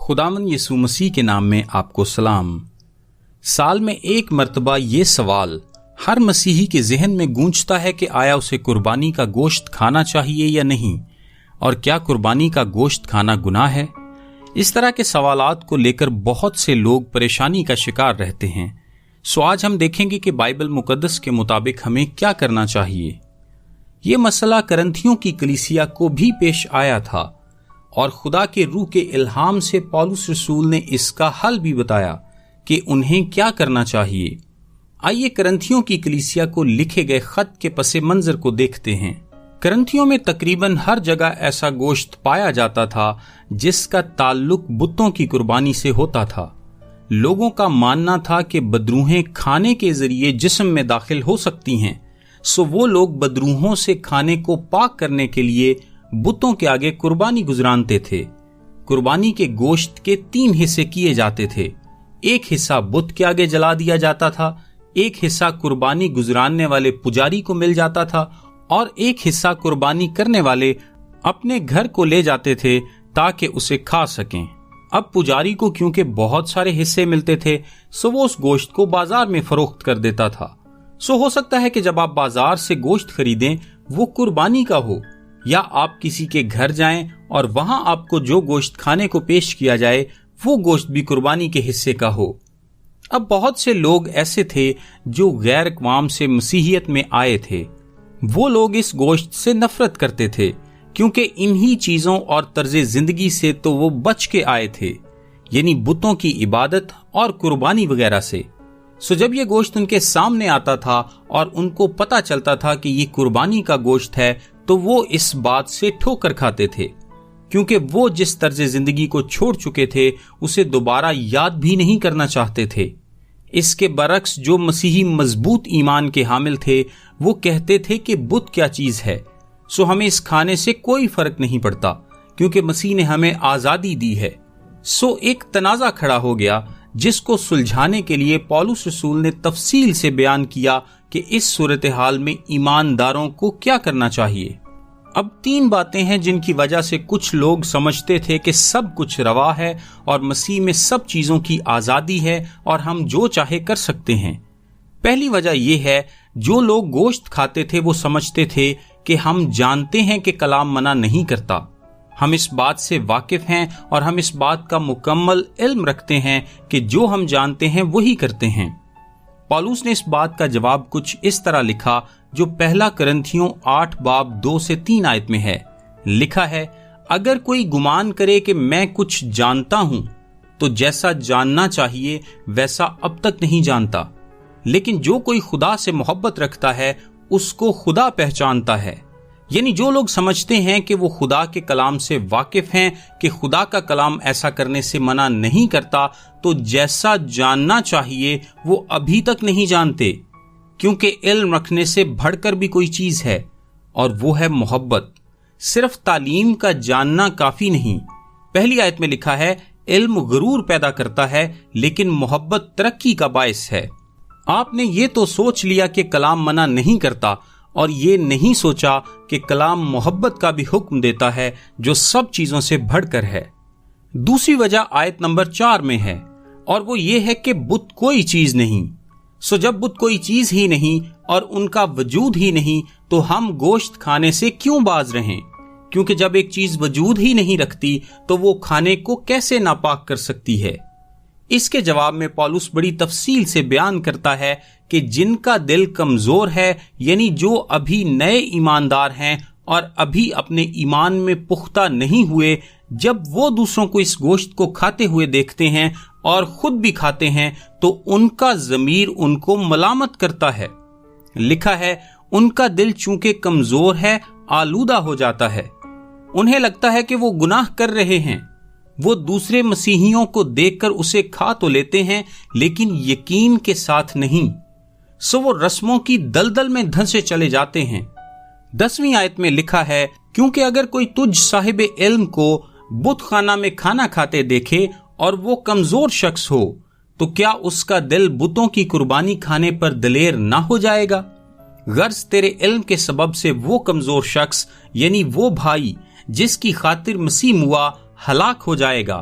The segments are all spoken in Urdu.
خداوند یسوع مسیح کے نام میں آپ کو سلام۔ سال میں ایک مرتبہ یہ سوال ہر مسیحی کے ذہن میں گونجتا ہے کہ آیا اسے قربانی کا گوشت کھانا چاہیے یا نہیں، اور کیا قربانی کا گوشت کھانا گناہ ہے؟ اس طرح کے سوالات کو لے کر بہت سے لوگ پریشانی کا شکار رہتے ہیں۔ آج ہم دیکھیں گے کہ بائبل مقدس کے مطابق ہمیں کیا کرنا چاہیے۔ یہ مسئلہ کرنتھیوں کی کلیسیا کو بھی پیش آیا تھا، اور خدا کے روح کے الہام سے پولس رسول نے اس کا حل بھی بتایا کہ انہیں کیا کرنا چاہیے۔ آئیے کرنتھیوں کی کلیسیا کو لکھے گئے خط کے پس منظر کو دیکھتے ہیں۔ کرنتھیوں میں تقریباً ہر جگہ ایسا گوشت پایا جاتا تھا جس کا تعلق بتوں کی قربانی سے ہوتا تھا۔ لوگوں کا ماننا تھا کہ بدروہیں کھانے کے ذریعے جسم میں داخل ہو سکتی ہیں، سو وہ لوگ بدروہوں سے کھانے کو پاک کرنے کے لیے بتوں کے آگے قربانی گزرانتے تھے۔ قربانی کے گوشت کے 3 حصے کیے جاتے تھے۔ ایک حصہ بت کے آگے جلا دیا جاتا تھا، ایک حصہ قربانی گزراننے والے پجاری کو مل جاتا تھا، اور ایک حصہ قربانی کرنے والے اپنے گھر کو لے جاتے تھے تاکہ اسے کھا سکیں۔ اب پجاری کو کیونکہ بہت سارے حصے ملتے تھے، سو وہ اس گوشت کو بازار میں فروخت کر دیتا تھا۔ سو ہو سکتا ہے کہ جب آپ بازار سے گوشت خریدیں وہ قربانی کا ہو، یا آپ کسی کے گھر جائیں اور وہاں آپ کو جو گوشت کھانے کو پیش کیا جائے وہ گوشت بھی قربانی کے حصے کا ہو۔ اب بہت سے لوگ ایسے تھے جو غیر اقوام سے مسیحیت میں آئے تھے۔ وہ لوگ اس گوشت سے نفرت کرتے تھے کیونکہ انہی چیزوں اور طرز زندگی سے تو وہ بچ کے آئے تھے، یعنی بتوں کی عبادت اور قربانی وغیرہ سے۔ سو جب یہ گوشت ان کے سامنے آتا تھا اور ان کو پتہ چلتا تھا کہ یہ قربانی کا گوشت ہے تو وہ اس بات سے ٹھوکر کھاتے تھے، کیونکہ وہ جس طرز زندگی کو چھوڑ چکے تھے اسے دوبارہ یاد بھی نہیں کرنا چاہتے تھے۔ اس کے برعکس جو مسیحی مضبوط ایمان کے حامل تھے وہ کہتے تھے کہ بت کیا چیز ہے، سو ہمیں اس کھانے سے کوئی فرق نہیں پڑتا کیونکہ مسیح نے ہمیں آزادی دی ہے۔ سو ایک تنازع کھڑا ہو گیا جس کو سلجھانے کے لیے پولس رسول نے تفصیل سے بیان کیا کہ اس صورتحال میں ایمانداروں کو کیا کرنا چاہیے۔ اب 3 باتیں ہیں جن کی وجہ سے کچھ لوگ سمجھتے تھے کہ سب کچھ روا ہے اور مسیح میں سب چیزوں کی آزادی ہے اور ہم جو چاہے کر سکتے ہیں۔ پہلی وجہ یہ ہے، جو لوگ گوشت کھاتے تھے وہ سمجھتے تھے کہ ہم جانتے ہیں کہ کلام منع نہیں کرتا، ہم اس بات سے واقف ہیں اور ہم اس بات کا مکمل علم رکھتے ہیں کہ جو ہم جانتے ہیں وہی کرتے ہیں۔ پولس نے اس بات کا جواب کچھ اس طرح لکھا جو پہلا کرنتھیوں 8 باب 2 سے 3 آیت میں ہے۔ لکھا ہے، اگر کوئی گمان کرے کہ میں کچھ جانتا ہوں تو جیسا جاننا چاہیے ویسا اب تک نہیں جانتا، لیکن جو کوئی خدا سے محبت رکھتا ہے اس کو خدا پہچانتا ہے۔ یعنی جو لوگ سمجھتے ہیں کہ وہ خدا کے کلام سے واقف ہیں کہ خدا کا کلام ایسا کرنے سے منع نہیں کرتا، تو جیسا جاننا چاہیے وہ ابھی تک نہیں جانتے، کیونکہ علم رکھنے سے بڑھ کر بھی کوئی چیز ہے، اور وہ ہے محبت۔ صرف تعلیم کا جاننا کافی نہیں۔ پہلی آیت میں لکھا ہے، علم غرور پیدا کرتا ہے لیکن محبت ترقی کا باعث ہے۔ آپ نے یہ تو سوچ لیا کہ کلام منع نہیں کرتا، اور یہ نہیں سوچا کہ کلام محبت کا بھی حکم دیتا ہے جو سب چیزوں سے بڑھ کر ہے۔ دوسری وجہ آیت نمبر 4 میں ہے، اور وہ یہ ہے کہ بت کوئی چیز نہیں۔ سو جب بت کوئی چیز ہی نہیں اور ان کا وجود ہی نہیں تو ہم گوشت کھانے سے کیوں باز رہیں؟ کیونکہ جب ایک چیز وجود ہی نہیں رکھتی تو وہ کھانے کو کیسے ناپاک کر سکتی ہے؟ اس کے جواب میں پولس بڑی تفصیل سے بیان کرتا ہے کہ جن کا دل کمزور ہے، یعنی جو ابھی نئے ایماندار ہیں اور ابھی اپنے ایمان میں پختہ نہیں ہوئے، جب وہ دوسروں کو اس گوشت کو کھاتے ہوئے دیکھتے ہیں اور خود بھی کھاتے ہیں تو ان کا ضمیر ان کو ملامت کرتا ہے۔ لکھا ہے، ان کا دل چونکہ کمزور ہے آلودہ ہو جاتا ہے۔ انہیں لگتا ہے کہ وہ گناہ کر رہے ہیں۔ وہ دوسرے مسیحیوں کو دیکھ کر اسے کھا تو لیتے ہیں لیکن یقین کے ساتھ نہیں، سو وہ رسموں کی دلدل میں دھنسے چلے جاتے ہیں۔ 10ویں آیت میں لکھا ہے، کیونکہ اگر کوئی تجھ صاحب علم کو بت خانہ میں کھانا کھاتے دیکھے اور وہ کمزور شخص ہو تو کیا اس کا دل بتوں کی قربانی کھانے پر دلیر نہ ہو جائے گا؟ غرض تیرے علم کے سبب سے وہ کمزور شخص، یعنی وہ بھائی جس کی خاطر مسیح ہوا، ہلاک ہو جائے گا،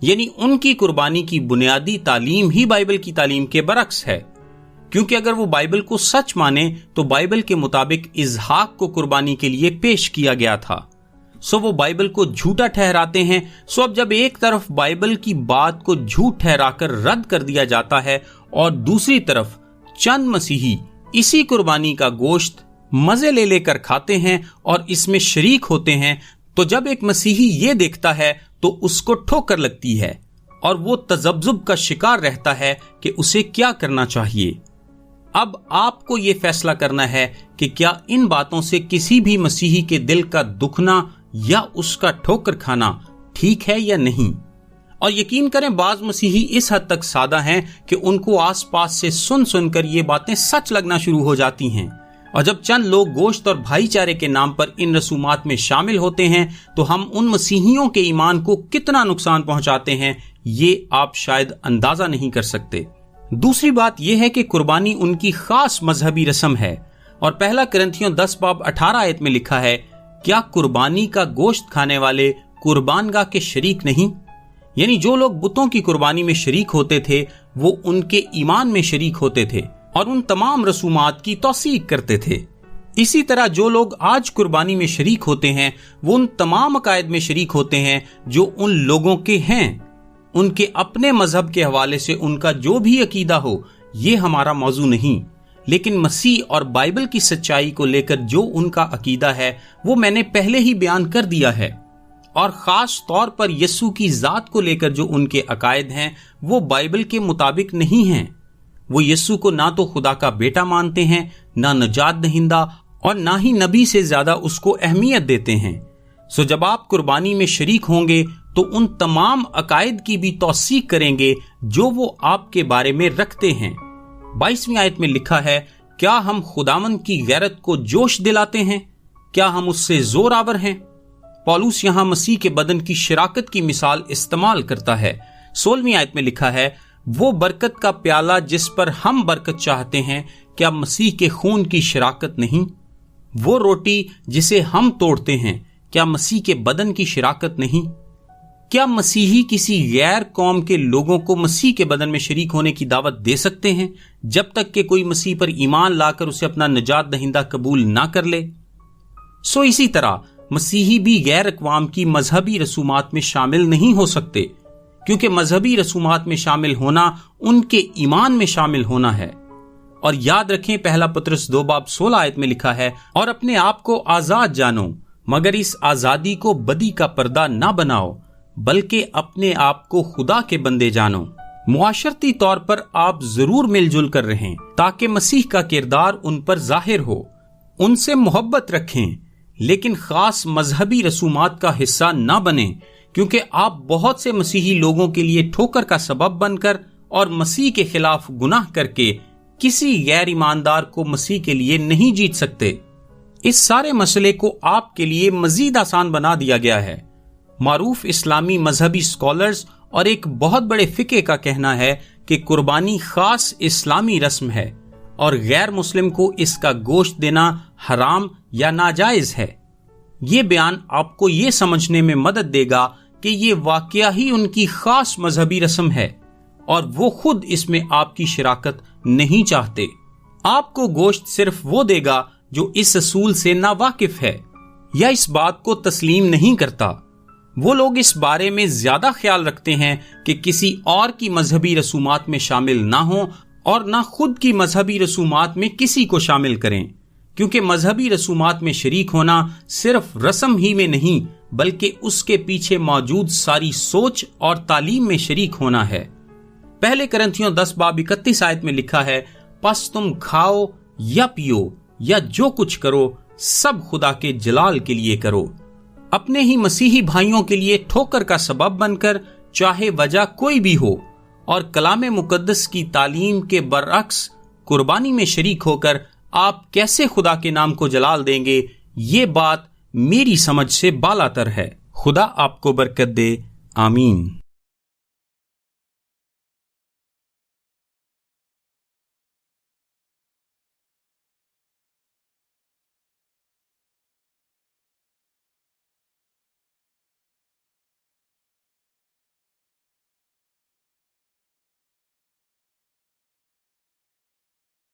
یعنی ان کی قربانی کی بنیادی تعلیم ہی بائبل کی تعلیم کے برعکس ہے، کیونکہ اگر وہ بائبل کو سچ مانے تو بائبل کے مطابق اسحاق کو قربانی کے لیے پیش کیا گیا تھا، سو وہ بائبل کو جھوٹا ٹھہراتے ہیں۔ سو اب جب ایک طرف بائبل کی بات کو جھوٹ ٹھہرا کر رد کر دیا جاتا ہے اور دوسری طرف چند مسیحی اسی قربانی کا گوشت مزے لے لے کر کھاتے ہیں اور اس میں شریک ہوتے ہیں، تو جب ایک مسیحی یہ دیکھتا ہے تو اس کو ٹھوکر لگتی ہے اور وہ تذبذب کا شکار رہتا ہے کہ اسے کیا کرنا چاہیے۔ اب آپ کو یہ فیصلہ کرنا ہے کہ کیا ان باتوں سے کسی بھی مسیحی کے دل کا دکھنا یا اس کا ٹھوکر کھانا ٹھیک ہے یا نہیں۔ اور یقین کریں بعض مسیحی اس حد تک سادہ ہیں کہ ان کو آس پاس سے سن کر یہ باتیں سچ لگنا شروع ہو جاتی ہیں، اور جب چند لوگ گوشت اور بھائی چارے کے نام پر ان رسومات میں شامل ہوتے ہیں تو ہم ان مسیحیوں کے ایمان کو کتنا نقصان پہنچاتے ہیں یہ آپ شاید اندازہ نہیں کر سکتے۔ دوسری بات یہ ہے کہ قربانی ان کی خاص مذہبی رسم ہے، اور پہلا کرنتھیوں 10:18 آیت میں لکھا ہے، کیا قربانی کا گوشت کھانے والے قربان گاہ کے شریک نہیں؟ یعنی جو لوگ بتوں کی قربانی میں شریک ہوتے تھے وہ ان کے ایمان میں شریک ہوتے تھے اور ان تمام رسومات کی توثیق کرتے تھے۔ اسی طرح جو لوگ آج قربانی میں شریک ہوتے ہیں وہ ان تمام عقائد میں شریک ہوتے ہیں جو ان لوگوں کے ہیں، ان کے اپنے مذہب کے حوالے سے ان کا جو بھی عقیدہ ہو، یہ ہمارا موضوع نہیں، لیکن مسیح اور بائبل کی سچائی کو لے کر جو ان کا عقیدہ ہے وہ میں نے پہلے ہی بیان کر دیا ہے، اور خاص طور پر یسوع کی ذات کو لے کر جو ان کے عقائد ہیں وہ بائبل کے مطابق نہیں ہیں۔ وہ یسوع کو نہ تو خدا کا بیٹا مانتے ہیں، نہ نجات دہندہ، اور نہ ہی نبی سے زیادہ اس کو اہمیت دیتے ہیں۔ سو جب آپ قربانی میں شریک ہوں گے تو ان تمام عقائد کی بھی توثیق کریں گے جو وہ آپ کے بارے میں رکھتے ہیں۔ 22ویں آیت میں لکھا ہے، کیا ہم خداوند کی غیرت کو جوش دلاتے ہیں؟ کیا ہم اس سے زور آور ہیں؟ پولس یہاں مسیح کے بدن کی شراکت کی مثال استعمال کرتا ہے۔ 16ویں آیت میں لکھا ہے، وہ برکت کا پیالہ جس پر ہم برکت چاہتے ہیں، کیا مسیح کے خون کی شراکت نہیں؟ وہ روٹی جسے ہم توڑتے ہیں، کیا مسیح کے بدن کی شراکت نہیں؟ کیا مسیحی کسی غیر قوم کے لوگوں کو مسیح کے بدن میں شریک ہونے کی دعوت دے سکتے ہیں جب تک کہ کوئی مسیح پر ایمان لا کر اسے اپنا نجات دہندہ قبول نہ کر لے؟ سو اسی طرح مسیحی بھی غیر اقوام کی مذہبی رسومات میں شامل نہیں ہو سکتے، کیونکہ مذہبی رسومات میں شامل ہونا ان کے ایمان میں شامل ہونا ہے۔ اور یاد رکھیں پہلا پطرس 2:16 آیت میں لکھا ہے، اور اپنے آپ کو آزاد جانو، مگر اس آزادی کو بدی کا پردہ نہ بناؤ، بلکہ اپنے آپ کو خدا کے بندے جانو۔ معاشرتی طور پر آپ ضرور مل جل کر رہیں تاکہ مسیح کا کردار ان پر ظاہر ہو، ان سے محبت رکھیں، لیکن خاص مذہبی رسومات کا حصہ نہ بنیں، کیونکہ آپ بہت سے مسیحی لوگوں کے لیے ٹھوکر کا سبب بن کر اور مسیح کے خلاف گناہ کر کے کسی غیر ایماندار کو مسیح کے لیے نہیں جیت سکتے۔ اس سارے مسئلے کو آپ کے لیے مزید آسان بنا دیا گیا ہے۔ معروف اسلامی مذہبی اسکالرز اور ایک بہت بڑے فقہ کا کہنا ہے کہ قربانی خاص اسلامی رسم ہے اور غیر مسلم کو اس کا گوشت دینا حرام یا ناجائز ہے۔ یہ بیان آپ کو یہ سمجھنے میں مدد دے گا کہ یہ واقعہ ہی ان کی خاص مذہبی رسم ہے اور وہ خود اس میں آپ کی شراکت نہیں چاہتے۔ آپ کو گوشت صرف وہ دے گا جو اس اصول سے ناواقف ہے یا اس بات کو تسلیم نہیں کرتا۔ وہ لوگ اس بارے میں زیادہ خیال رکھتے ہیں کہ کسی اور کی مذہبی رسومات میں شامل نہ ہوں اور نہ خود کی مذہبی رسومات میں کسی کو شامل کریں، کیونکہ مذہبی رسومات میں شریک ہونا صرف رسم ہی میں نہیں بلکہ اس کے پیچھے موجود ساری سوچ اور تعلیم میں شریک ہونا ہے۔ پہلے کرنتھیوں 10:31 آیت میں لکھا ہے، پس تم کھاؤ یا پیو یا جو کچھ کرو سب خدا کے جلال کے لیے کرو۔ اپنے ہی مسیحی بھائیوں کے لیے ٹھوکر کا سبب بن کر، چاہے وجہ کوئی بھی ہو، اور کلام مقدس کی تعلیم کے برعکس قربانی میں شریک ہو کر آپ کیسے خدا کے نام کو جلال دیں گے، یہ بات میری سمجھ سے بالاتر ہے۔ خدا آپ کو برکت دے، آمین۔